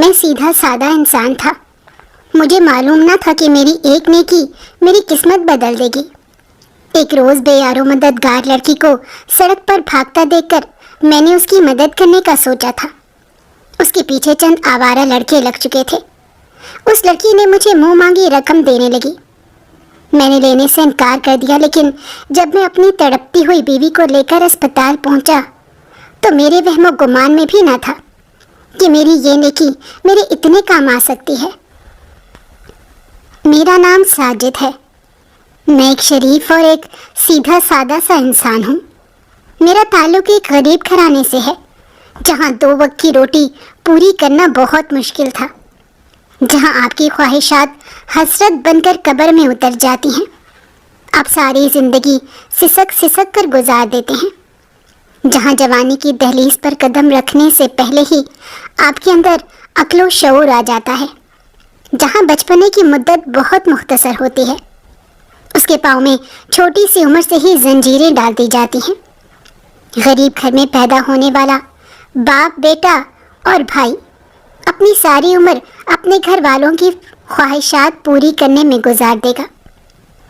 میں سیدھا سادہ انسان تھا. مجھے معلوم نہ تھا کہ میری ایک نیکی میری قسمت بدل دے گی. ایک روز بے یار و مددگار لڑکی کو سڑک پر بھاگتا دیکھ کر میں نے اس کی مدد کرنے کا سوچا تھا. اس کے پیچھے چند آوارہ لڑکے لگ چکے تھے. اس لڑکی نے مجھے منہ مانگی رقم دینے لگی. میں نے لینے سے انکار کر دیا، لیکن جب میں اپنی تڑپتی ہوئی بیوی کو لے کر اسپتال پہنچا تو میرے وہم و گمان میں بھی نہ تھا کہ میری یہ نیکی میرے اتنے کام آ سکتی ہے. میرا نام ساجد ہے. میں ایک شریف اور ایک سیدھا سادہ سا انسان ہوں. میرا تعلق ایک غریب گھرانے سے ہے، جہاں 2 وقت کی روٹی پوری کرنا بہت مشکل تھا، جہاں آپ کی خواہشات حسرت بن کر قبر میں اتر جاتی ہیں. آپ ساری زندگی سسک سسک کر گزار دیتے ہیں، جہاں جوانی کی دہلیز پر قدم رکھنے سے پہلے ہی آپ کے اندر عقل و شعور آ جاتا ہے، جہاں بچپنے کی مدت بہت مختصر ہوتی ہے. اس کے پاؤں میں چھوٹی سی عمر سے ہی زنجیریں ڈال دی جاتی ہیں. غریب گھر میں پیدا ہونے والا باپ، بیٹا اور بھائی اپنی ساری عمر اپنے گھر والوں کی خواہشات پوری کرنے میں گزار دے گا.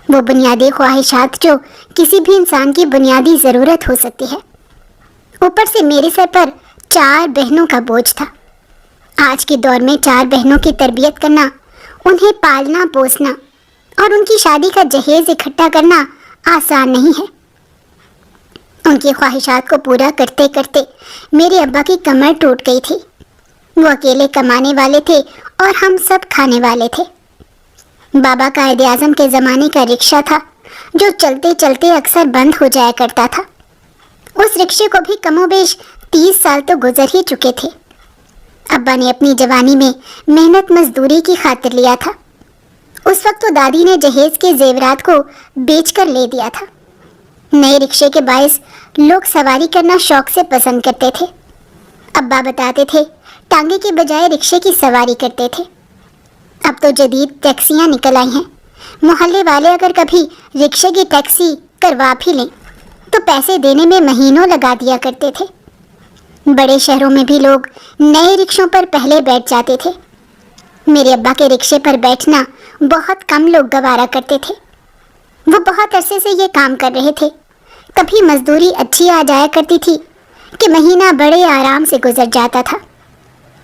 وہ بنیادی خواہشات جو کسی بھی انسان کی بنیادی ضرورت ہو سکتی ہے. اوپر سے میرے سر پر 4 بہنوں کا بوجھ تھا. آج کے دور میں 4 بہنوں کی تربیت کرنا، انہیں پالنا پوسنا اور ان کی شادی کا جہیز اکٹھا کرنا آسان نہیں ہے. ان کی خواہشات کو پورا کرتے کرتے میرے ابا کی کمر ٹوٹ گئی تھی. وہ اکیلے کمانے والے تھے اور ہم سب کھانے والے تھے. بابا قائد اعظم کے زمانے کا رکشہ تھا جو چلتے چلتے اکثر بند ہو جایا کرتا تھا. اس رکشے کو بھی کم و بیش 30 سال تو گزر ہی چکے تھے. ابا نے اپنی جوانی میں محنت مزدوری کی خاطر لیا تھا. اس وقت تو دادی نے جہیز کے زیورات کو بیچ کر لے دیا تھا. نئے رکشے کے باعث لوگ سواری کرنا شوق سے پسند کرتے تھے. ابا بتاتے تھے ٹانگے کے بجائے رکشے کی سواری کرتے تھے. اب تو جدید ٹیکسیاں نکل آئی ہیں. محلے والے اگر کبھی رکشے کی ٹیکسی کروا بھی لیں تو پیسے دینے میں مہینوں لگا دیا کرتے تھے. بڑے شہروں میں بھی لوگ نئے رکشوں پر پہلے بیٹھ جاتے تھے. میرے ابا کے رکشے پر بیٹھنا بہت کم لوگ گوارا کرتے تھے. وہ بہت عرصے سے یہ کام کر رہے تھے. کبھی مزدوری اچھی آ جایا کرتی تھی کہ مہینہ بڑے آرام سے گزر جاتا تھا،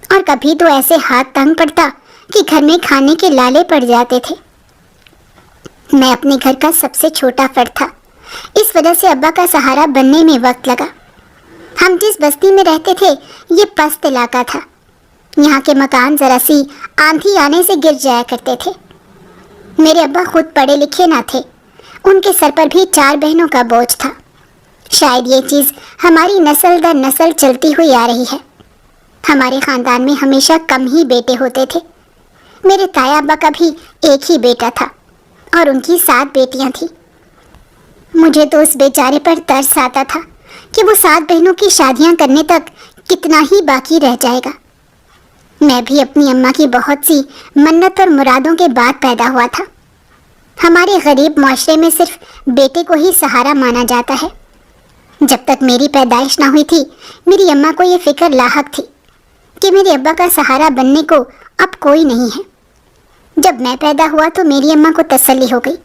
اور کبھی تو ایسے ہاتھ تنگ پڑتا کہ گھر میں کھانے کے لالے پڑ جاتے تھے. میں اپنے گھر کا سب سے چھوٹا فرد تھا. اس وجہ سے ابا کا سہارا بننے میں وقت لگا. ہم جس بستی میں رہتے تھے یہ پست علاقہ تھا. یہاں کے مکان ذرا سی آندھی آنے سے گر جایا کرتے تھے. میرے ابا خود پڑھے لکھے نہ تھے. ان کے سر پر بھی 4 بہنوں کا بوجھ تھا. شاید یہ چیز ہماری نسل در نسل چلتی ہوئی آ رہی ہے. ہمارے خاندان میں ہمیشہ کم ہی بیٹے ہوتے تھے. میرے تایا ابا کا بھی ایک ہی بیٹا تھا اور ان کی 7 بیٹیاں تھیں. مجھے تو اس بیچارے پر ترس آتا تھا کہ وہ 7 بہنوں کی شادیاں کرنے تک کتنا ہی باقی رہ جائے گا. میں بھی اپنی اماں کی بہت سی منت اور مرادوں کے بعد پیدا ہوا تھا. ہمارے غریب معاشرے میں صرف بیٹے کو ہی سہارا مانا جاتا ہے. جب تک میری پیدائش نہ ہوئی تھی میری اماں کو یہ فکر لاحق تھی کہ میرے ابا کا سہارا بننے کو اب کوئی نہیں ہے. جب میں پیدا ہوا تو میری اماں کو تسلی ہو گئی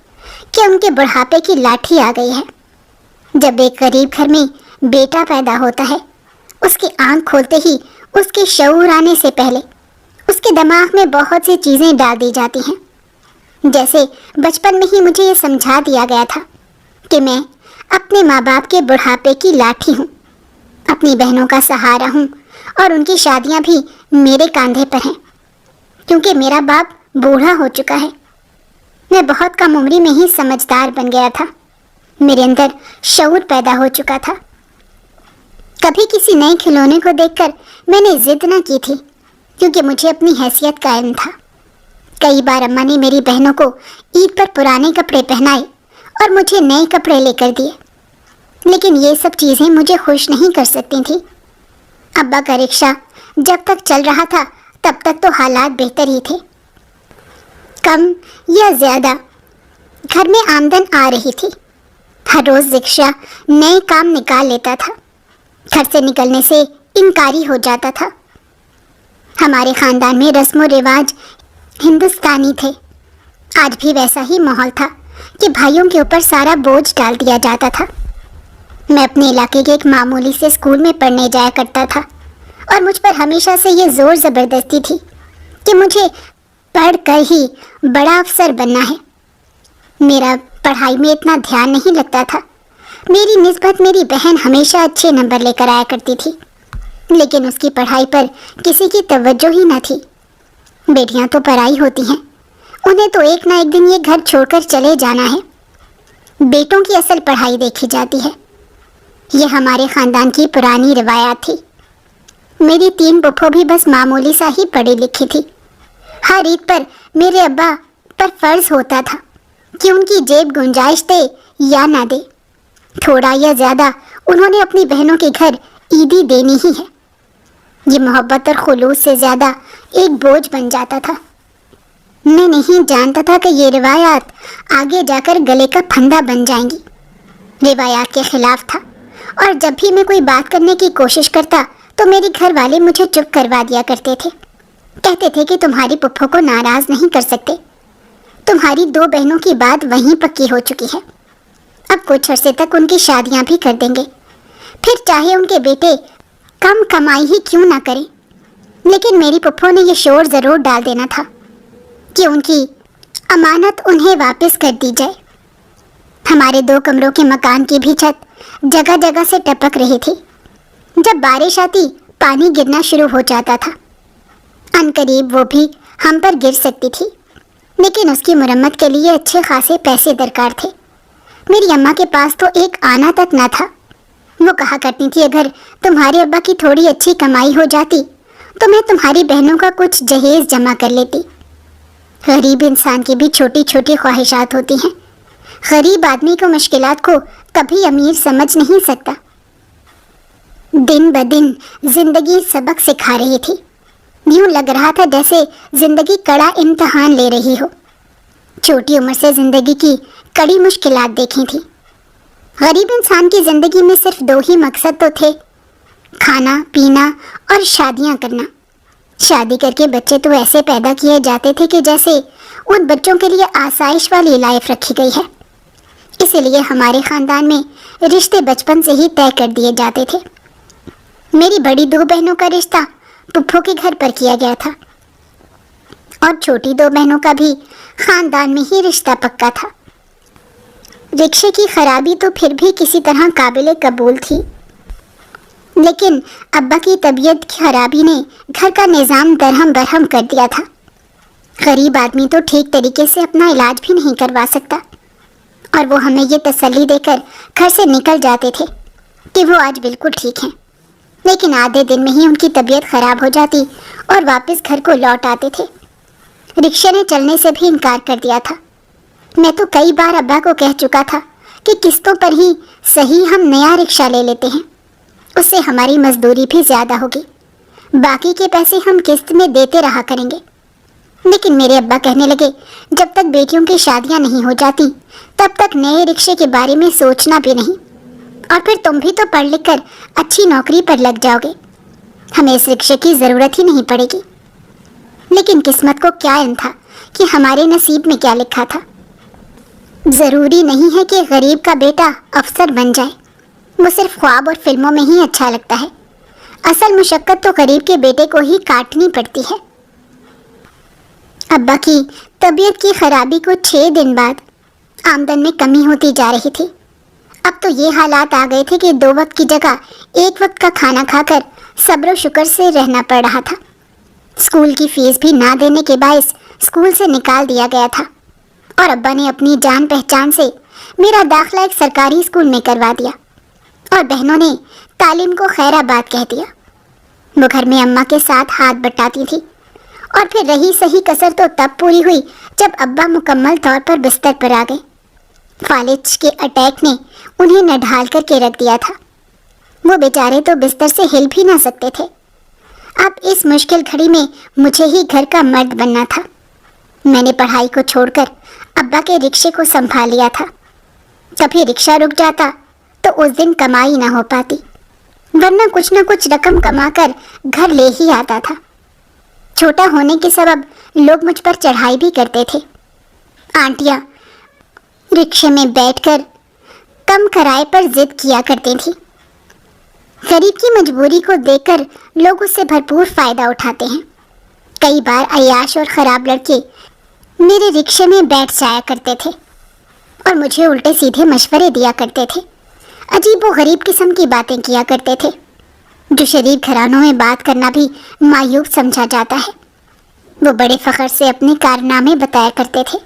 کہ ان کے بڑھاپے کی لاٹھی آ گئی ہے. جب ایک غریب گھر میں بیٹا پیدا ہوتا ہے اس کی آنکھ کھولتے ہی اس کے شعور آنے سے پہلے اس کے دماغ میں بہت سی چیزیں ڈال دی جاتی ہیں. جیسے بچپن میں ہی مجھے یہ سمجھا دیا گیا تھا کہ میں اپنے ماں باپ کے بڑھاپے کی لاٹھی ہوں، اپنی بہنوں کا سہارا ہوں، اور ان کی شادیاں بھی میرے کاندھے پر ہیں کیونکہ میرا باپ بوڑھا ہو چکا ہے. میں بہت کم عمری میں ہی سمجھدار بن گیا تھا. میرے اندر شعور پیدا ہو چکا تھا. کبھی کسی نئے کھلونے کو دیکھ کر میں نے ضد نہ کی تھی کیونکہ مجھے اپنی حیثیت کا علم تھا. کئی بار اماں نے میری بہنوں کو عید پر پرانے کپڑے پہنائے اور مجھے نئے کپڑے لے کر دیے، لیکن یہ سب چیزیں مجھے خوش نہیں کر سکتی تھیں. ابا کا رکشہ جب تک چل رہا تھا تب تک تو حالات بہتر ہی تھے. کم یا زیادہ گھر میں آمدن آ رہی تھی. ہر روز رکشہ نئے کام نکال لیتا تھا. گھر سے نکلنے سے انکاری ہو جاتا تھا. ہمارے خاندان میں رسم و رواج ہندوستانی تھے. آج بھی ویسا ہی ماحول تھا کہ بھائیوں کے اوپر سارا بوجھ ڈال دیا جاتا تھا. میں اپنے علاقے کے ایک معمولی سے اسکول میں پڑھنے جایا کرتا تھا اور مجھ پر ہمیشہ سے یہ زور زبردستی تھی کہ مجھے پڑھ کر ہی بڑا افسر بننا ہے. میرا پڑھائی میں اتنا دھیان نہیں لگتا تھا. میری نسبت میری بہن ہمیشہ اچھے نمبر لے کر آیا کرتی تھی، لیکن اس کی پڑھائی پر کسی کی توجہ ہی نہ تھی. بیٹیاں تو پرائی ہوتی ہیں، انہیں تو ایک نہ ایک دن یہ گھر چھوڑ کر چلے جانا ہے. بیٹوں کی اصل پڑھائی دیکھی جاتی ہے. یہ ہمارے خاندان کی پرانی روایات تھی. میری 3 پھپھو بھی بس معمولی سا ہی پڑھی لکھی تھی. ہر عید پر میرے ابا پر فرض ہوتا تھا کہ ان کی جیب گنجائش دے یا نہ دے، تھوڑا یا زیادہ انہوں نے اپنی بہنوں کے گھر عیدی دینی ہی ہے. یہ محبت اور خلوص سے زیادہ ایک بوجھ بن جاتا تھا. میں نہیں جانتا تھا کہ یہ روایات آگے جا کر گلے کا پھندا بن جائیں گی. روایات کے خلاف تھا، اور جب بھی میں کوئی بات کرنے کی کوشش کرتا تو میرے گھر والے مجھے چپ کروا دیا کرتے تھے. کہتے تھے کہ تمہاری پھپھو کو ناراض نہیں کر سکتے، تمہاری 2 بہنوں کی بات وہیں پکی ہو چکی ہے، اب کچھ عرصے تک ان کی شادیاں بھی کر دیں گے، پھر چاہے ان کے بیٹے کم کمائی ہی کیوں نہ کریں. لیکن میری پھپھو نے یہ شور ضرور ڈال دینا تھا کہ ان کی امانت انہیں واپس کر دی جائے. ہمارے 2 کمروں کے مکان کی بھی چھت جگہ جگہ سے ٹپک رہی تھی. جب بارش آتی پانی گرنا شروع ہو جاتا تھا. عنقریب وہ بھی ہم پر گر سکتی تھی، لیکن اس کی مرمت کے لیے اچھے خاصے پیسے درکار تھے. میری اماں کے پاس تو ایک آنا تک نہ تھا. وہ کہا کرتی تھی اگر تمہارے ابا کی تھوڑی اچھی کمائی ہو جاتی تو میں تمہاری بہنوں کا کچھ جہیز جمع کر لیتی. غریب انسان کی بھی چھوٹی چھوٹی خواہشات ہوتی ہیں. غریب آدمی کو مشکلات کو کبھی امیر سمجھ نہیں سکتا. دن بدن زندگی سبق سکھا رہی تھی. یوں لگ رہا تھا جیسے زندگی کڑا امتحان لے رہی ہو. چھوٹی عمر سے زندگی کی کڑی مشکلات دیکھی تھی. غریب انسان کی زندگی میں صرف 2 ہی مقصد تو تھے، کھانا پینا اور شادیاں کرنا. شادی کر کے بچے تو ایسے پیدا کیے جاتے تھے کہ جیسے ان بچوں کے لیے آسائش والی لائف رکھی گئی ہے. اسی لیے ہمارے خاندان میں رشتے بچپن سے ہی طے کر دیے جاتے تھے. میری بڑی 2 بہنوں کا رشتہ پھپھو کے گھر پر کیا گیا تھا، اور چھوٹی 2 بہنوں کا بھی خاندان میں ہی رشتہ پکا تھا. رکشے کی خرابی تو پھر بھی کسی طرح قابل قبول تھی، لیکن ابا کی طبیعت کی خرابی نے گھر کا نظام درہم برہم کر دیا تھا. غریب آدمی تو ٹھیک طریقے سے اپنا علاج بھی نہیں کروا سکتا، اور وہ ہمیں یہ تسلی دے کر گھر سے نکل جاتے تھے کہ وہ آج بالکل ٹھیک ہیں. لیکن آدھے دن میں ہی ان کی طبیعت خراب ہو جاتی اور واپس گھر کو لوٹ آتے تھے. رکشے نے چلنے سے بھی انکار کر دیا تھا. میں تو کئی بار ابا کو کہہ چکا تھا کہ قسطوں پر ہی صحیح ہم نیا رکشہ لے لیتے ہیں، اس سے ہماری مزدوری بھی زیادہ ہوگی، باقی کے پیسے ہم قسط میں دیتے رہا کریں گے. لیکن میرے ابا کہنے لگے جب تک بیٹیوں کی شادیاں نہیں ہو جاتی تب تک نئے رکشے کے بارے میں سوچنا بھی نہیں، اور پھر تم بھی تو پڑھ لکھ کر اچھی نوکری پر لگ جاؤ گے، ہمیں اس رکشے کی ضرورت ہی نہیں پڑے گی. لیکن قسمت کو کیا علم تھا کہ ہمارے نصیب میں کیا لکھا تھا. ضروری نہیں ہے کہ غریب کا بیٹا افسر بن جائے، وہ صرف خواب اور فلموں میں ہی اچھا لگتا ہے. اصل مشقت تو غریب کے بیٹے کو ہی کاٹنی پڑتی ہے. ابا کی طبیعت کی خرابی کو 6 دن بعد آمدن میں کمی ہوتی جا رہی تھی. اب تو یہ حالات آ گئے تھے کہ 2 وقت کی جگہ 1 وقت کا کھانا کھا کر صبر و شکر سے رہنا پڑ رہا تھا. اسکول کی فیس بھی نہ دینے کے باعث اسکول سے نکال دیا گیا تھا، اور ابا نے اپنی جان پہچان سے میرا داخلہ ایک سرکاری اسکول میں کروا دیا، اور بہنوں نے تعلیم کو خیر آباد کہہ دیا. وہ گھر میں اماں کے ساتھ ہاتھ بٹاتی تھی، اور پھر رہی صحیح کسر تو تب پوری ہوئی جب ابا مکمل طور پر بستر پر آ گئے. فالج کے اٹیک نے انہیں نہ ڈھال کر کے رکھ دیا تھا. وہ بیچارے تو بستر سے ہل بھی نہ سکتے تھے. اب اس مشکل گھڑی میں مجھے ہی گھر کا مرد بننا تھا. میں نے پڑھائی کو چھوڑ کر ابا کے رکشے کو سنبھال لیا تھا. کبھی رکشہ رک جاتا تو اس دن کمائی نہ ہو پاتی، ورنہ کچھ نہ کچھ رقم کما کر گھر لے ہی آتا تھا. چھوٹا ہونے کے سبب لوگ مجھ پر چڑھائی بھی کرتے تھے۔ آنٹیاں رکشے میں بیٹھ کر کم کرائے پر ضد کیا کرتی تھیں۔ غریب کی مجبوری کو دیکھ کر لوگ اس سے بھرپور فائدہ اٹھاتے ہیں۔ کئی بار عیاش اور خراب لڑکے میرے رکشے میں بیٹھ جایا کرتے تھے اور مجھے الٹے سیدھے مشورے دیا کرتے تھے، عجیب و غریب قسم کی باتیں کیا کرتے تھے، جو شریف گھرانوں میں بات کرنا بھی مایوب سمجھا جاتا ہے۔ وہ بڑے فخر سے اپنے کارنامے بتایا کرتے تھے۔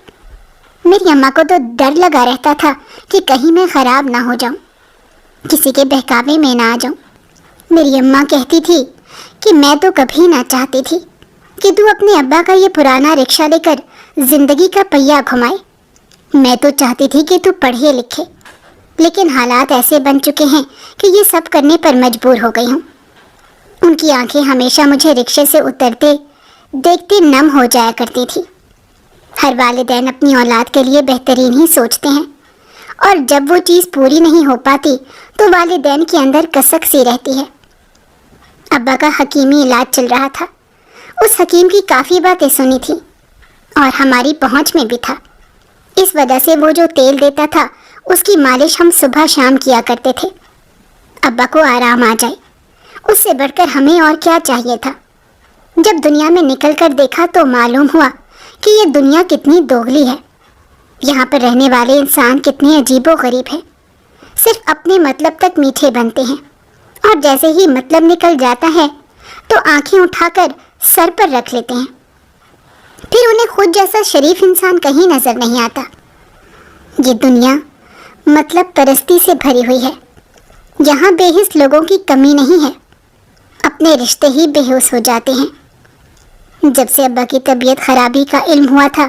میری اماں کو تو ڈر لگا رہتا تھا کہ کہیں میں خراب نہ ہو جاؤں، کسی کے بہکاوے میں نہ آ جاؤں۔ میری اماں کہتی تھی کہ میں تو کبھی نہ چاہتی تھی کہ تو اپنے ابا کا یہ پرانا رکشہ لے کر زندگی کا پہیہ گھمائے۔ میں تو چاہتی تھی کہ تو پڑھے لکھے، لیکن حالات ایسے بن چکے ہیں کہ یہ سب کرنے پر مجبور ہو گئی ہوں۔ ان کی آنکھیں ہمیشہ مجھے رکشے سے اترتے دیکھتے نم ہو جایا کرتی تھی۔ ہر والدین اپنی اولاد کے لیے بہترین ہی سوچتے ہیں، اور جب وہ چیز پوری نہیں ہو پاتی تو والدین کے اندر کسک سی رہتی ہے۔ ابا کا حکیمی علاج چل رہا تھا۔ اس حکیم کی کافی باتیں سنی تھی اور ہماری پہنچ میں بھی تھا۔ اس وجہ سے وہ جو تیل دیتا تھا اس کی مالش ہم صبح شام کیا کرتے تھے۔ ابا کو آرام آ جائے، اس سے بڑھ کر ہمیں اور کیا چاہیے تھا۔ جب دنیا میں نکل کر دیکھا تو معلوم ہوا کہ یہ دنیا کتنی دوغلی ہے۔ یہاں پر رہنے والے انسان کتنے عجیب و غریب ہیں، صرف اپنے مطلب تک میٹھے بنتے ہیں، اور جیسے ہی مطلب نکل جاتا ہے تو آنکھیں اٹھا کر سر پر رکھ لیتے ہیں۔ پھر انہیں خود جیسا شریف انسان کہیں نظر نہیں آتا۔ یہ دنیا مطلب پرستی سے بھری ہوئی ہے، یہاں بے حس لوگوں کی کمی نہیں ہے، اپنے رشتے ہی بے حس ہو جاتے ہیں۔ جب سے ابا کی طبیعت خرابی کا علم ہوا تھا،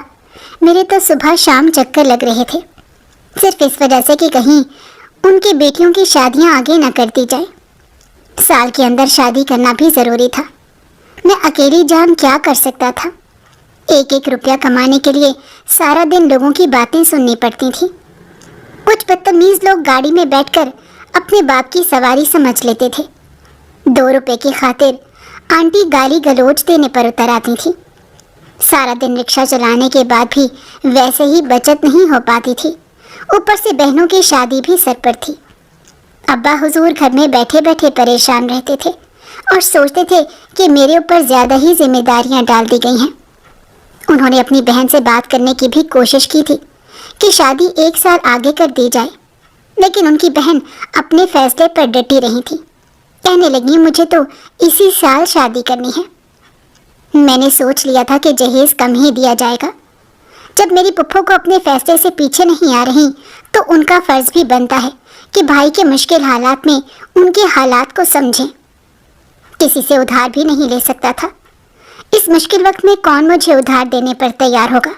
میرے تو صبح شام چکر لگ رہے تھے، صرف اس وجہ سے کہ کہیں ان کی بیٹیوں کی شادیاں آگے نہ کر دی جائے۔ سال کے اندر شادی کرنا بھی ضروری تھا۔ میں اکیلی جان کیا کر سکتا تھا؟ ایک ایک روپیہ کمانے کے لیے سارا دن لوگوں کی باتیں سننی پڑتی تھیں۔ کچھ بدتمیز لوگ گاڑی میں بیٹھ کر اپنے باپ کی سواری سمجھ لیتے تھے۔ 2 روپے کی خاطر آنٹی گالی گلوچ دینے پر اتر آتی تھی۔ سارا دن رکشہ چلانے کے بعد بھی ویسے ہی بچت نہیں ہو پاتی تھی، اوپر سے بہنوں کی شادی بھی سر پر تھی۔ ابا حضور گھر میں بیٹھے بیٹھے پریشان رہتے تھے اور سوچتے تھے کہ میرے اوپر زیادہ ہی ذمہ داریاں ڈال دی گئی ہیں۔ انہوں نے اپنی بہن سے بات کرنے کی بھی کوشش کی تھی کہ شادی 1 سال آگے کر دی جائے، لیکن ان کی بہن اپنے فیصلے پر ڈٹی رہی تھی۔ کہنے لگی مجھے تو اسی سال شادی کرنی ہے۔ میں نے سوچ لیا تھا کہ جہیز کم ہی دیا جائے گا۔ جب میری پھپھو کو اپنے فیصلے سے پیچھے نہیں آ رہی تو ان کا فرض بھی بنتا ہے کہ بھائی کے مشکل حالات میں ان کے حالات کو سمجھیں۔ کسی سے ادھار بھی نہیں لے سکتا تھا۔ اس مشکل وقت میں کون مجھے ادھار دینے پر تیار ہوگا؟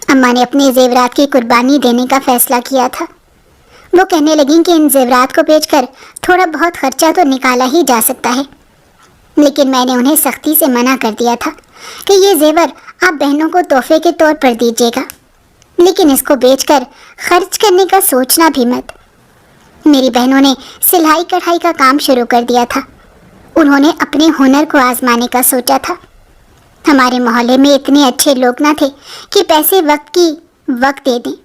اماں نے اپنے زیورات کی قربانی دینے کا فیصلہ کیا تھا۔ وہ کہنے لگیں کہ ان زیورات کو بیچ کر تھوڑا بہت خرچہ تو نکالا ہی جا سکتا ہے، لیکن میں نے انہیں سختی سے منع کر دیا تھا کہ یہ زیور آپ بہنوں کو تحفے کے طور پر دیجیے گا، لیکن اس کو بیچ کر خرچ کرنے کا سوچنا بھی مت۔ میری بہنوں نے سلائی کڑھائی کا کام شروع کر دیا تھا۔ انہوں نے اپنے ہنر کو آزمانے کا سوچا تھا۔ ہمارے محلے میں اتنے اچھے لوگ نہ تھے کہ پیسے وقت دے دیں۔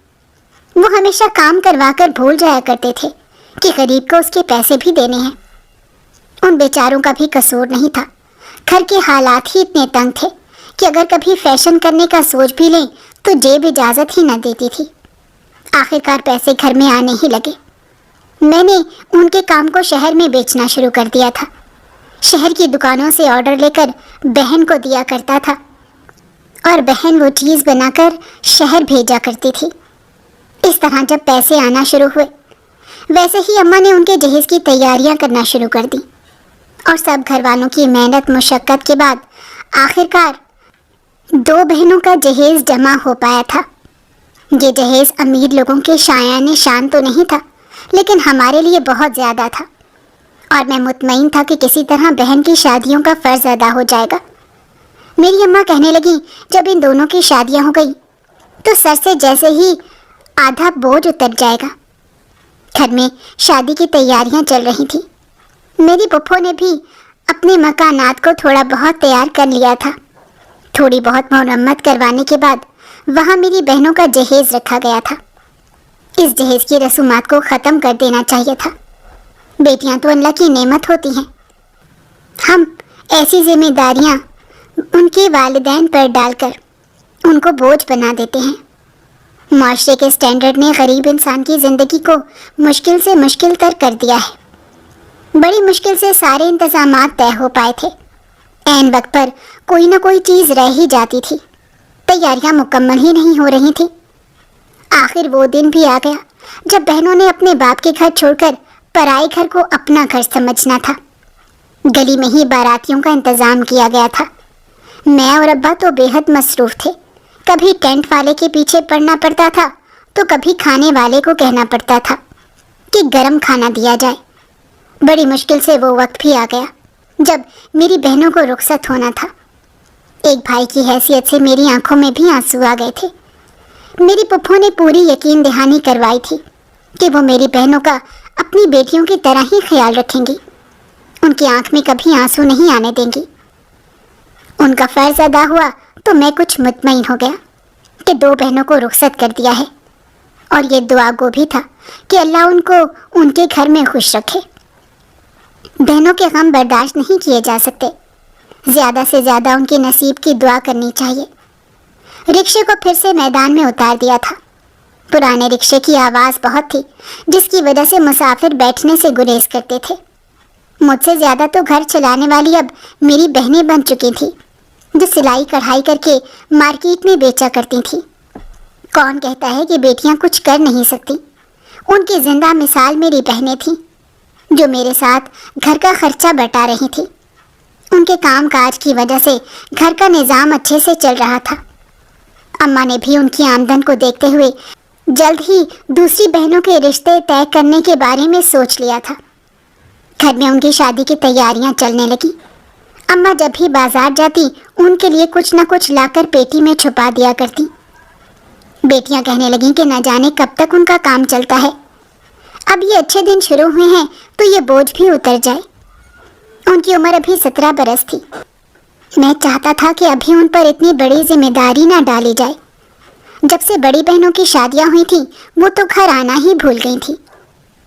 وہ ہمیشہ کام کروا کر بھول جایا کرتے تھے کہ غریب کو اس کے پیسے بھی دینے ہیں۔ ان بیچاروں کا بھی قصور نہیں تھا، گھر کے حالات ہی اتنے تنگ تھے کہ اگر کبھی فیشن کرنے کا سوچ بھی لیں تو جیب اجازت ہی نہ دیتی تھی۔ آخرکار پیسے گھر میں آنے ہی لگے۔ میں نے ان کے کام کو شہر میں بیچنا شروع کر دیا تھا۔ شہر کی دکانوں سے آرڈر لے کر بہن کو دیا کرتا تھا اور بہن وہ چیز بنا کر شہر بھیجا کرتی تھی۔ اس طرح جب پیسے آنا شروع ہوئے، ویسے ہی اماں نے ان کے جہیز کی تیاریاں کرنا شروع کر دی، اور سب گھر والوں کی محنت مشقت کے بعد آخرکار 2 بہنوں کا جہیز جمع ہو پایا تھا۔ یہ جہیز امیر لوگوں کے شایان شان تو نہیں تھا، لیکن ہمارے لیے بہت زیادہ تھا، اور میں مطمئن تھا کہ کسی طرح بہن کی شادیوں کا فرض ادا ہو جائے گا۔ میری اماں کہنے لگیں جب ان دونوں کی شادیاں ہو گئی تو سر سے جیسے ہی آدھا بوجھ اتر جائے گا۔ گھر میں شادی کی تیاریاں چل رہی تھیں۔ میری پھپھو نے بھی اپنے مکانات کو تھوڑا بہت تیار کر لیا تھا۔ تھوڑی بہت مرمت کروانے کے بعد وہاں میری بہنوں کا جہیز رکھا گیا تھا۔ اس جہیز کی رسومات کو ختم کر دینا چاہیے تھا۔ بیٹیاں تو اللہ کی نعمت ہوتی ہیں۔ ہم ایسی ذمہ داریاں ان کے والدین پر ڈال کر ان کو بوجھ بنا دیتے ہیں۔ معاشرے کے سٹینڈرڈ نے غریب انسان کی زندگی کو مشکل سے مشکل تر کر دیا ہے۔ بڑی مشکل سے سارے انتظامات طے ہو پائے تھے۔ عین وقت پر کوئی نہ کوئی چیز رہ ہی جاتی تھی۔ تیاریاں مکمل ہی نہیں ہو رہی تھیں۔ آخر وہ دن بھی آ گیا جب بہنوں نے اپنے باپ کے گھر چھوڑ کر پرائے گھر کو اپنا گھر سمجھنا تھا۔ گلی میں ہی باراتیوں کا انتظام کیا گیا تھا۔ میں اور ابا تو بے حد مصروف تھے۔ کبھی ٹینٹ والے کے پیچھے پڑنا پڑتا تھا تو کبھی کھانے والے کو کہنا پڑتا تھا کہ گرم کھانا دیا جائے۔ بڑی مشکل سے وہ وقت بھی آ گیا جب میری بہنوں کو رخصت ہونا تھا۔ ایک بھائی کی حیثیت سے میری آنکھوں میں بھی آنسو آ گئے تھے۔ میری پھپھو نے پوری یقین دہانی کروائی تھی کہ وہ میری بہنوں کا اپنی بیٹیوں کی طرح ہی خیال رکھیں گی، ان کی آنکھ میں کبھی آنسو نہیں آنے دیں گی۔ ان کا فرض ادا ہوا تو میں کچھ مطمئن ہو گیا کہ 2 بہنوں کو رخصت کر دیا ہے، اور یہ دعا گو بھی تھا کہ اللہ ان کو ان کے گھر میں خوش رکھے۔ بہنوں کے غم برداشت نہیں کیے جا سکتے، زیادہ سے زیادہ ان کے نصیب کی دعا کرنی چاہیے۔ رکشے کو پھر سے میدان میں اتار دیا تھا۔ پرانے رکشے کی آواز بہت تھی، جس کی وجہ سے مسافر بیٹھنے سے گریز کرتے تھے۔ مجھ سے زیادہ تو گھر چلانے والی اب میری بہنیں بن چکی تھیں، جو سلائی کڑھائی کر کے مارکیٹ میں بیچا کرتی تھیں۔ کون کہتا ہے کہ بیٹیاں کچھ کر نہیں سکتی؟ ان کی زندہ مثال میری بہنیں تھیں، جو میرے ساتھ گھر کا خرچہ بٹا رہی تھیں۔ ان کے کام کاج کی وجہ سے گھر کا نظام اچھے سے چل رہا تھا۔ اماں نے بھی ان کی آمدن کو دیکھتے ہوئے جلد ہی دوسری بہنوں کے رشتے طے کرنے کے بارے میں سوچ لیا تھا۔ گھر میں ان کی شادی کی تیاریاں چلنے لگیں۔ اماں جب بھی بازار جاتی ان کے لیے کچھ نہ کچھ لا کر پیٹی میں چھپا دیا کرتی۔ بیٹیاں کہنے لگیں کہ نہ جانے کب تک ان کا کام چلتا ہے۔ اب یہ اچھے دن شروع ہوئے ہیں تو یہ بوجھ بھی اتر جائے۔ ان کی عمر ابھی 17 برس تھی۔ میں چاہتا تھا کہ ابھی ان پر اتنی بڑی ذمہ داری نہ ڈالی جائے۔ جب سے بڑی بہنوں کی شادیاں ہوئی تھیں وہ تو گھر آنا ہی بھول گئی تھیں۔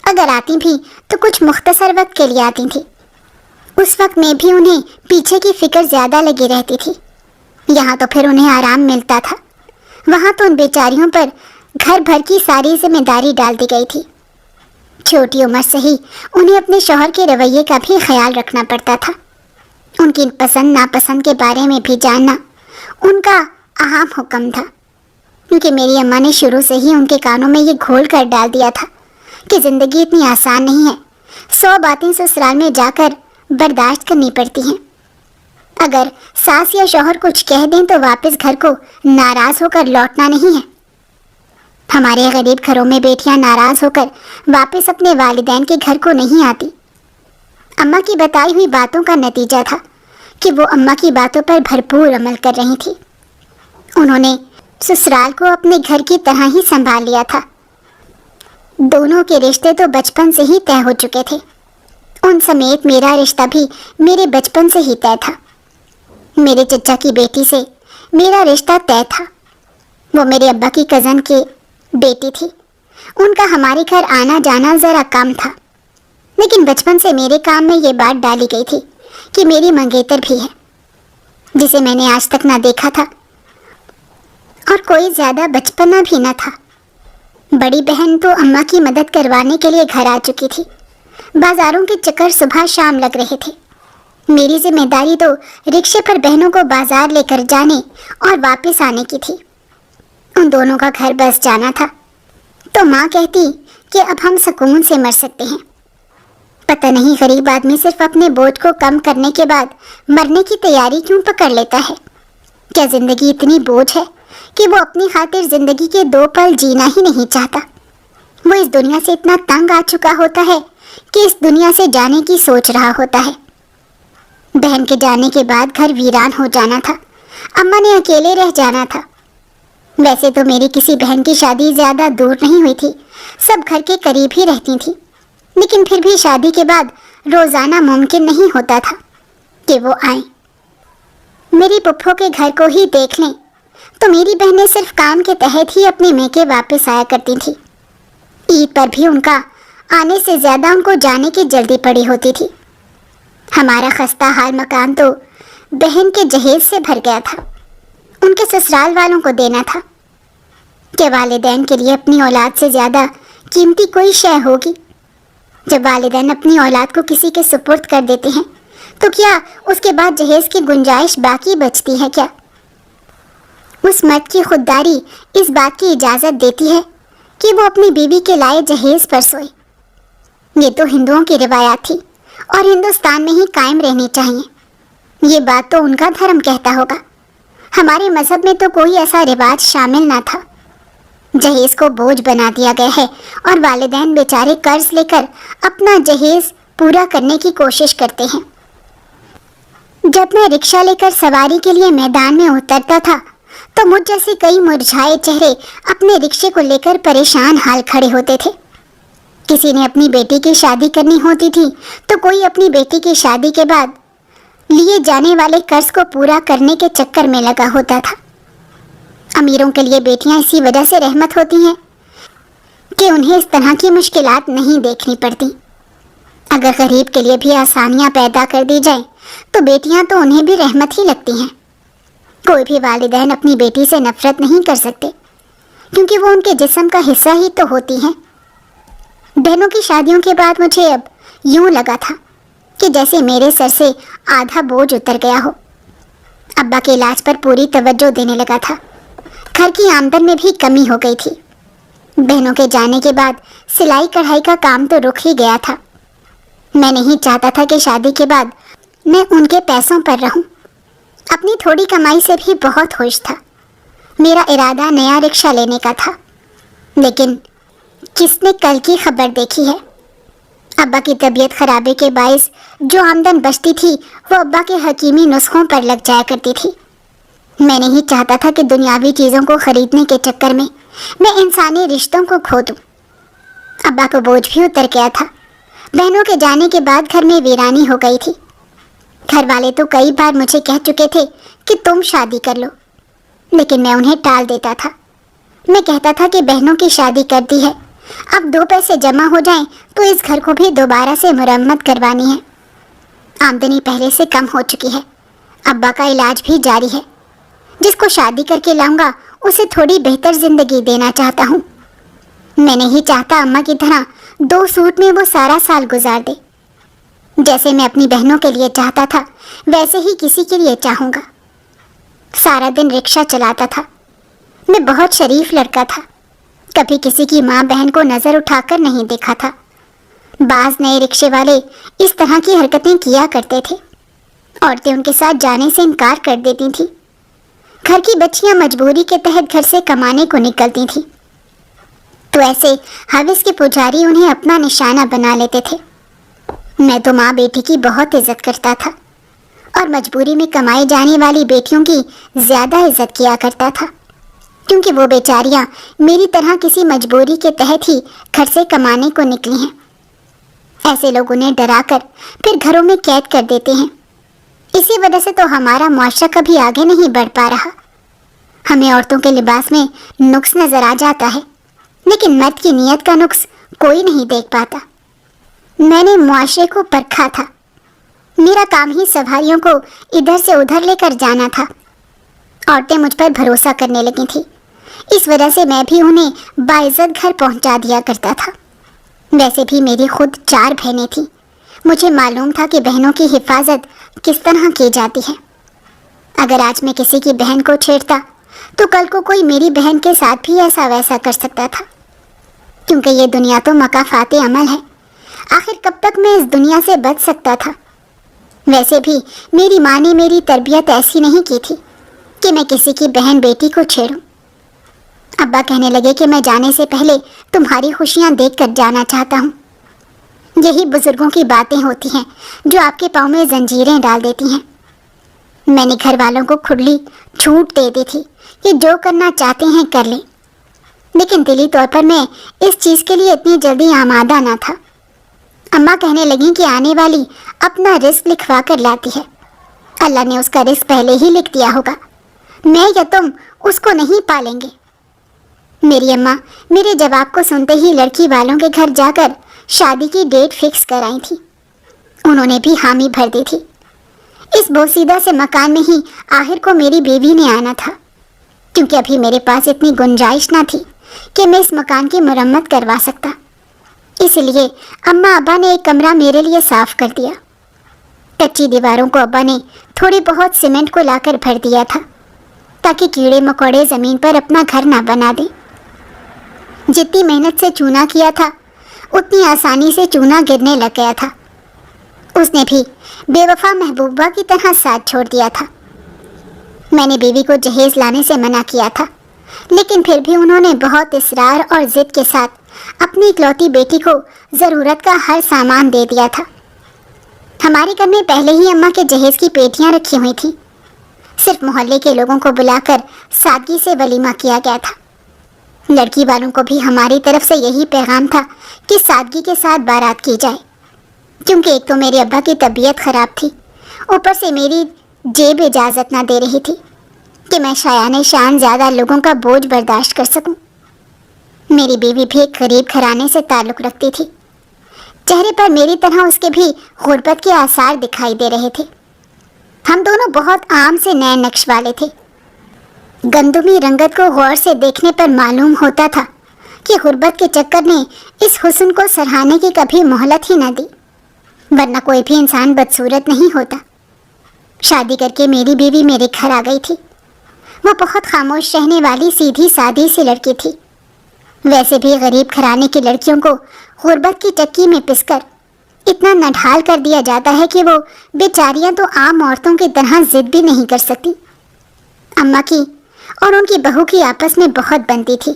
اگر آتی بھی تو کچھ مختصر وقت کے لیے آتی تھیں۔ اس وقت میں بھی انہیں پیچھے کی فکر زیادہ لگی رہتی تھی۔ یہاں تو پھر انہیں آرام ملتا تھا، وہاں تو ان بیچاریوں پر گھر بھر کی ساری ذمہ داری ڈال دی گئی تھی۔ چھوٹی عمر سے ہی انہیں اپنے شوہر کے رویے کا بھی خیال رکھنا پڑتا تھا۔ ان کی پسند ناپسند کے بارے میں بھی جاننا ان کا اہم حکم تھا، کیونکہ میری اماں نے شروع سے ہی ان کے کانوں میں یہ گھول کر ڈال دیا تھا کہ زندگی اتنی آسان نہیں ہے، 100 باتیں سسرال میں جا کر برداشت کرنی پڑتی ہیں۔ اگر ساس یا شوہر کچھ کہہ دیں تو واپس گھر کو ناراض ہو کر لوٹنا نہیں ہے۔ ہمارے غریب گھروں میں بیٹیاں ناراض ہو کر واپس اپنے والدین کے گھر کو نہیں آتی۔ اماں کی بتائی ہوئی باتوں کا نتیجہ تھا کہ وہ اماں کی باتوں پر بھرپور عمل کر رہی تھی۔ انہوں نے سسرال کو اپنے گھر کی طرح ہی سنبھال لیا تھا۔ دونوں کے رشتے تو بچپن سے ہی طے ہو چکے تھے۔ ان سمیت میرا رشتہ بھی میرے بچپن سے ہی طے تھا۔ میرے چچا کی بیٹی سے میرا رشتہ طے تھا۔ وہ میرے ابا کی کزن کی بیٹی تھی۔ ان کا ہمارے گھر آنا جانا ذرا کم تھا، لیکن بچپن سے میرے کام میں یہ بات ڈالی گئی تھی کہ میری منگیتر بھی ہے، جسے میں نے آج تک نہ دیکھا تھا، اور کوئی زیادہ بچپنا بھی نہ تھا۔ بڑی بہن تو اماں کی مدد کروانے کے لیے گھر آ چکی تھی۔ بازاروں کے چکر صبح شام لگ رہے تھے۔ میری ذمہ داری تو رکشے پر بہنوں کو بازار لے کر جانے اور واپس آنے کی تھی۔ ان دونوں کا گھر بس جانا تھا، تو ماں کہتی کہ اب ہم سکون سے مر سکتے ہیں۔ پتہ نہیں غریب آدمی صرف اپنے بوجھ کو کم کرنے کے بعد مرنے کی تیاری کیوں پکڑ لیتا ہے؟ کیا زندگی اتنی بوجھ ہے کہ وہ اپنی خاطر زندگی کے 2 پل جینا ہی نہیں چاہتا؟ وہ اس دنیا سے اتنا تنگ آ چکا ہوتا ہے کہ اس دنیا سے جانے کی سوچ رہا ہوتا ہے۔ بہن کے جانے کے بعد گھر ویران ہو جانا تھا، اماں نے اکیلے رہ جانا تھا۔ ویسے تو میری کسی بہن کی شادی زیادہ دور نہیں ہوئی تھی، سب گھر کے قریب ہی رہتی تھیں، لیکن پھر بھی شادی کے بعد روزانہ ممکن نہیں ہوتا تھا۔ کہ وہ آئیں। میری پپھو کے گھر کو ہی دیکھ لیں تو میری بہنیں صرف کام کے تحت ہی اپنے میکے واپس آیا کرتی تھی۔ عید پر بھی ان کا آنے سے زیادہ ان کو جانے کی جلدی پڑی ہوتی تھی۔ ہمارا خستہ حال مکان تو بہن کے جہیز سے بھر گیا تھا، ان کے سسرال والوں کو دینا تھا۔ کہ والدین کے لیے اپنی اولاد سے زیادہ قیمتی کوئی شے ہوگی؟ جب والدین اپنی اولاد کو کسی کے سپرد کر دیتے ہیں تو کیا اس کے بعد جہیز کی گنجائش باقی بچتی ہے کیا؟ اس مرد کی خودداری اس بات کی اجازت دیتی ہے کہ وہ اپنی بیوی کے لائے جہیز پر سوئے۔ یہ تو ہندوؤں کی روایات تھی اور ہندوستان میں ہی قائم رہنی چاہیے۔ یہ بات تو ان کا دھرم کہتا ہوگا، ہمارے مذہب میں تو کوئی ایسا رواج شامل نہ تھا۔ جہیز کو بوجھ بنا دیا گیا ہے اور والدین بیچارے قرض لے کر اپنا جہیز پورا کرنے کی کوشش کرتے ہیں۔ جب میں رکشہ لے کر سواری کے لیے میدان میں اترتا تھا تو مجھ جیسے کئی مرجھائے چہرے اپنے رکشے کو لے کر پریشان حال کھڑے ہوتے تھے۔ کسی نے اپنی بیٹی کی شادی کرنی ہوتی تھی تو کوئی اپنی بیٹی کی شادی کے بعد لیے جانے والے قرض کو پورا کرنے کے چکر میں لگا ہوتا تھا۔ امیروں کے لیے بیٹیاں اسی وجہ سے رحمت ہوتی ہیں کہ انہیں اس طرح کی مشکلات نہیں دیکھنی پڑتی۔ اگر غریب کے لیے بھی آسانیاں پیدا کر دی جائیں تو بیٹیاں تو انہیں بھی رحمت ہی لگتی ہیں۔ کوئی بھی والدین اپنی بیٹی سے نفرت نہیں کر سکتے کیونکہ وہ ان کے جسم کا حصہ ہی تو ہوتی ہیں۔ بہنوں کی شادیوں کے بعد مجھے اب یوں لگا تھا کہ جیسے میرے سر سے آدھا بوجھ اتر گیا ہو۔ ابا کے علاج پر پوری توجہ دینے لگا تھا، گھر کی آمدن میں بھی کمی ہو گئی تھی۔ بہنوں کے جانے کے بعد سلائی کڑھائی کا کام تو رک ہی گیا تھا۔ میں نہیں چاہتا تھا کہ شادی کے بعد میں ان کے پیسوں پر رہوں۔ اپنی تھوڑی کمائی سے بھی بہت خوش تھا۔ میرا ارادہ نیا رکشہ لینے کا تھا، لیکن کس نے کل کی خبر دیکھی ہے؟ ابا کی طبیعت خرابی کے باعث جو آمدن بچتی تھی وہ ابا کے حکیمی نسخوں پر لگ جایا کرتی تھی۔ میں نہیں چاہتا تھا کہ دنیاوی چیزوں کو خریدنے کے چکر میں انسانی رشتوں کو کھو دوں۔ ابا کو بوجھ بھی اتر گیا تھا۔ بہنوں کے جانے کے بعد گھر میں ویرانی ہو گئی تھی۔ گھر والے تو کئی بار مجھے کہہ چکے تھے کہ تم شادی کر لو، لیکن میں انہیں ٹال دیتا تھا۔ میں کہتا تھا کہ بہنوں کی شادی کر دی ہے، اب 2 پیسے جمع ہو جائیں تو اس گھر کو بھی دوبارہ سے مرمت کروانی ہے۔ آمدنی پہلے سے کم ہو چکی ہے، ابا کا علاج بھی جاری ہے۔ جس کو شادی کر کے لاؤں گا اسے تھوڑی بہتر زندگی دینا چاہتا ہوں۔ میں نہیں چاہتا اماں کی طرح 2 سوٹ میں وہ سارا سال گزار دے۔ جیسے میں اپنی بہنوں کے لیے چاہتا تھا ویسے ہی کسی کے لیے چاہوں گا۔ سارا دن رکشہ چلاتا تھا۔ میں بہت شریف لڑکا تھا، کبھی کسی کی ماں بہن کو نظر اٹھا کر نہیں دیکھا تھا۔ بعض نئے رکشے والے اس طرح کی حرکتیں کیا کرتے تھے، عورتیں ان کے ساتھ جانے سے انکار کر دیتی تھیں۔ گھر کی بچیاں مجبوری کے تحت گھر سے کمانے کو نکلتی تھیں، تو ایسے حوث کے پجاری انہیں اپنا نشانہ بنا لیتے تھے۔ میں تو ماں بیٹی کی بہت عزت کرتا تھا اور مجبوری میں کمائی جانے والی بیٹیوں کی زیادہ عزت کیا کرتا تھا، کیونکہ وہ بیچاریاں میری طرح کسی مجبوری کے تحت ہی گھر سے کمانے کو نکلی ہیں۔ ایسے لوگ انہیں ڈرا کر پھر گھروں میں قید کر دیتے ہیں۔ اسی وجہ سے تو ہمارا معاشرہ کبھی آگے نہیں بڑھ پا رہا۔ ہمیں عورتوں کے لباس میں نقص نظر آ جاتا ہے، لیکن مرد کی نیت کا نقص کوئی نہیں دیکھ پاتا۔ میں نے معاشرے کو پرکھا تھا۔ میرا کام ہی سواریوں کو ادھر سے ادھر لے کر جانا تھا۔ عورتیں مجھ پر بھروسہ کرنے لگی تھیں، اس وجہ سے میں بھی انہیں باعزت گھر پہنچا دیا کرتا تھا۔ ویسے بھی میری خود 4 بہنیں تھیں، مجھے معلوم تھا کہ بہنوں کی حفاظت کس طرح کی جاتی ہے۔ اگر آج میں کسی کی بہن کو چھیڑتا تو کل کو کوئی میری بہن کے ساتھ بھی ایسا ویسا کر سکتا تھا، کیونکہ یہ دنیا تو مکافات عمل ہے۔ آخر کب تک میں اس دنیا سے بچ سکتا تھا؟ ویسے بھی میری ماں نے میری تربیت ایسی نہیں کی تھی کہ میں کسی کی بہن بیٹی کو چھیڑوں۔ ابا کہنے لگے کہ میں جانے سے پہلے تمہاری خوشیاں دیکھ کر جانا چاہتا ہوں۔ یہی بزرگوں کی باتیں ہوتی ہیں جو آپ کے پاؤں میں زنجیریں ڈال دیتی ہیں۔ میں نے گھر والوں کو کھلی چھوٹ دے دی تھی کہ جو کرنا چاہتے ہیں کر لیں، لیکن دلی طور پر میں اس چیز کے لیے اتنی جلدی آمادہ نہ تھا۔ اماں کہنے لگیں کہ آنے والی اپنا رزق لکھوا کر لاتی ہے، اللہ نے اس کا رزق پہلے ہی لکھ دیا ہوگا، میں یا تم اس کو نہیں پالیں گے۔ میری اماں میرے جواب کو سنتے ہی لڑکی والوں کے گھر جا کر شادی کی ڈیٹ فکس کرائی تھی۔ انہوں نے بھی حامی بھر دی تھی۔ اس بوسیدہ سے مکان میں ہی آخر کو میری بیوی نے آنا تھا، کیونکہ ابھی میرے پاس اتنی گنجائش نہ تھی کہ میں اس مکان کی مرمت کروا سکتا۔ اس لیے اماں ابا نے ایک کمرہ میرے لیے صاف کر دیا۔ کچی دیواروں کو ابا نے تھوڑی بہت سیمنٹ کو لا کر بھر دیا تھا تاکہ کیڑے مکوڑے زمین پر اپنا گھر نہ بنا دیں۔ جتنی محنت سے چونا کیا تھا اتنی آسانی سے چونا گرنے لگ گیا تھا۔ اس نے بھی بے وفا محبوبہ کی طرح ساتھ چھوڑ دیا تھا۔ میں نے بیوی کو جہیز لانے سے منع کیا تھا، لیکن پھر بھی انہوں نے بہت اصرار اور ضد کے ساتھ اپنی اکلوتی بیٹی کو ضرورت کا ہر سامان دے دیا تھا۔ ہمارے گھر میں پہلے ہی اماں کے جہیز کی پیٹیاں رکھی ہوئی تھیں۔ صرف محلے کے لوگوں کو بلا کر سادگی سے ولیمہ کیا گیا تھا۔ لڑکی والوں کو بھی ہماری طرف سے یہی پیغام تھا کہ سادگی کے ساتھ بارات کی جائے، کیونکہ ایک تو میرے ابا کی طبیعت خراب تھی، اوپر سے میری جیب اجازت نہ دے رہی تھی کہ میں شایان شان زیادہ لوگوں کا بوجھ برداشت کر سکوں۔ میری بیوی بھی ایک غریب گھرانے سے تعلق رکھتی تھی۔ چہرے پر میری طرح اس کے بھی غربت کے آثار دکھائی دے رہے تھے۔ ہم دونوں بہت عام سے نئے نقش والے تھے۔ گندمی رنگت کو غور سے دیکھنے پر معلوم ہوتا تھا کہ غربت کے چکر نے اس حسن کو سراہنے کی کبھی مہلت ہی نہ دی، ورنہ کوئی بھی انسان بدصورت نہیں ہوتا۔ شادی کر کے میری بیوی میرے گھر آ گئی تھی۔ وہ بہت خاموش رہنے والی سیدھی سادی سی لڑکی تھی۔ ویسے بھی غریب گھرانے کی لڑکیوں کو غربت کی چکی میں پس کر اتنا نڈھال کر دیا جاتا ہے کہ وہ بیچاریاں تو عام عورتوں کی طرح ضد بھی نہیں کر سکتی۔ اماں کی اور ان کی بہو کی آپس میں بہت بنتی تھی۔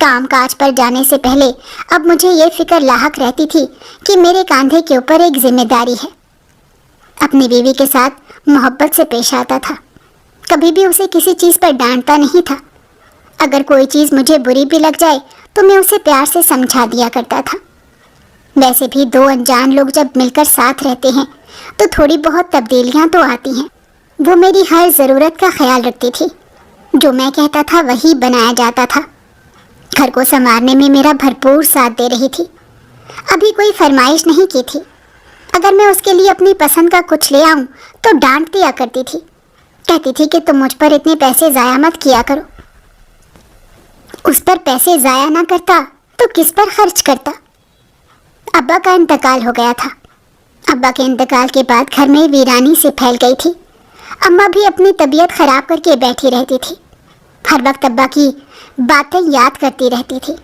کام کاج پر جانے سے پہلے اب مجھے یہ فکر لاحق رہتی تھی کہ میرے کاندھے کے اوپر ایک ذمہ داری ہے۔ اپنی بیوی کے ساتھ محبت سے پیش آتا تھا، کبھی بھی اسے کسی چیز پر ڈانٹتا نہیں تھا۔ اگر کوئی چیز مجھے بری بھی لگ جائے تو میں اسے پیار سے سمجھا دیا کرتا تھا۔ ویسے بھی دو انجان لوگ جب مل کر ساتھ رہتے ہیں تو تھوڑی بہت تبدیلیاں تو آتی ہیں۔ وہ میری ہر ضرورت کا خیال رکھتی تھی، جو میں کہتا تھا وہی بنایا جاتا تھا۔ گھر کو سنوارنے میں میرا بھرپور ساتھ دے رہی تھی، ابھی کوئی فرمائش نہیں کی تھی۔ اگر میں اس کے لیے اپنی پسند کا کچھ لے آؤں تو ڈانٹ دیا کرتی تھی، کہتی تھی کہ تم مجھ پر اتنے پیسے ضائع مت کیا کرو۔ اس پر پیسے ضائع نہ کرتا تو کس پر خرچ کرتا؟ ابا کا انتقال ہو گیا تھا۔ ابا کے انتقال کے بعد گھر میں ویرانی سے پھیل گئی تھی۔ اماں بھی اپنی طبیعت خراب کر کے بیٹھی رہتی تھی، ہر وقت ابا کی باتیں یاد کرتی رہتی تھی۔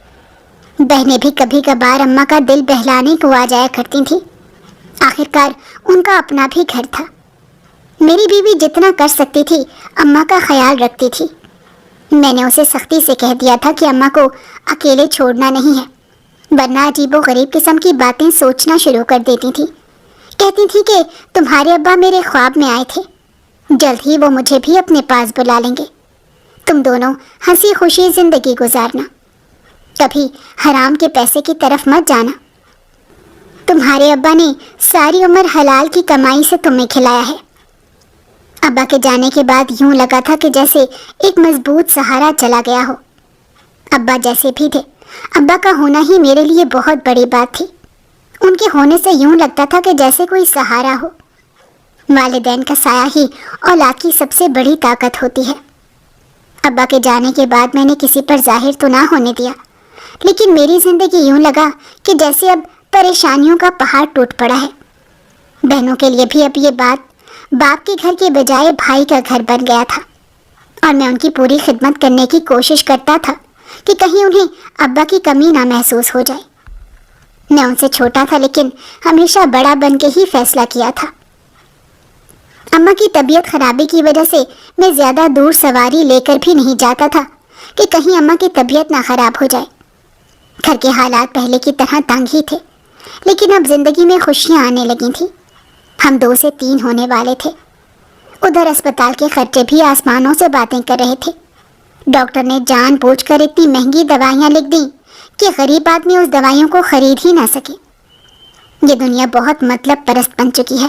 بہنیں بھی کبھی کبھار اماں کا دل بہلانے کو آ جایا کرتی تھیں۔ آخرکار ان کا اپنا بھی گھر تھا۔ میری بیوی جتنا کر سکتی تھی اماں کا خیال رکھتی تھی۔ میں نے اسے سختی سے کہہ دیا تھا کہ اماں کو اکیلے چھوڑنا نہیں ہے، ورنہ عجیب و غریب قسم کی باتیں سوچنا شروع کر دیتی تھی۔ کہتی تھی کہ تمہارے ابا میرے خواب میں آئے تھے، جلد ہی وہ مجھے بھی اپنے پاس بلا لیں گے، تم دونوں ہنسی خوشی زندگی گزارنا، کبھی حرام کے پیسے کی طرف مت جانا۔ تمہارے ابا نے ساری عمر حلال کی کمائی سے تمہیں کھلایا ہے۔ ابا کے جانے کے بعد یوں لگا تھا کہ جیسے ایک مضبوط سہارا چلا گیا ہو۔ ابا جیسے بھی تھے، ابا کا ہونا ہی میرے لیے بہت بڑی بات تھی۔ ان کے ہونے سے یوں لگتا تھا کہ جیسے کوئی سہارا ہو۔ والدین کا سایہ ہی اولاد کی سب سے بڑی طاقت ہوتی ہے۔ ابا کے جانے کے بعد میں نے کسی پر ظاہر تو نہ ہونے دیا، لیکن میری زندگی یوں لگا کہ جیسے اب پریشانیوں کا پہاڑ ٹوٹ پڑا ہے۔ بہنوں کے لیے بھی اب یہ بات باپ کے گھر کے بجائے بھائی کا گھر بن گیا تھا، اور میں ان کی پوری خدمت کرنے کی کوشش کرتا تھا کہ کہیں انہیں ابا کی کمی نہ محسوس ہو جائے۔ میں ان سے چھوٹا تھا، لیکن ہمیشہ بڑا بن کے ہی فیصلہ کیا تھا۔ اماں کی طبیعت خرابی کی وجہ سے میں زیادہ دور سواری لے کر بھی نہیں جاتا تھا کہ کہیں اماں کی طبیعت نہ خراب ہو جائے۔ گھر کے حالات پہلے کی طرح تنگ ہی تھے، لیکن اب زندگی میں خوشیاں آنے لگی تھیں۔ ہم 2 سے 3 ہونے والے تھے۔ ادھر اسپتال کے خرچے بھی آسمانوں سے باتیں کر رہے تھے۔ ڈاکٹر نے جان بوجھ کر اتنی مہنگی دوائیاں لکھ دیں کہ غریب آدمی اس دوائیوں کو خرید ہی نہ سکے۔ یہ دنیا بہت مطلب پرست بن چکی ہے۔